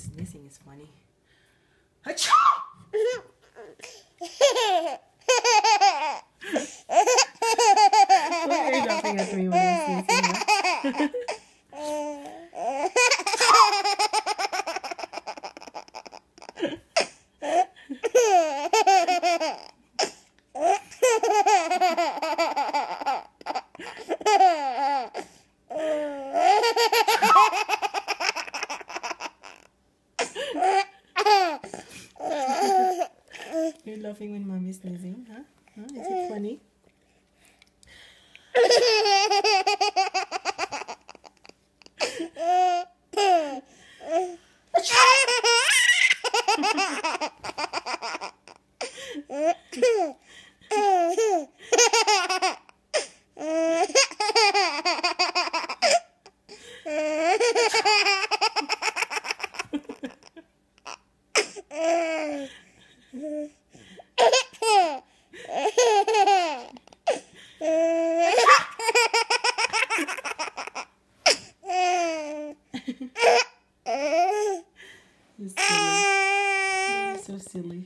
sneezing is funny. Achoo! Why are you laughing at me when I'm sneezing? Huh? You're laughing when mommy's sneezing, huh? Is it funny? You're silly. You're so silly.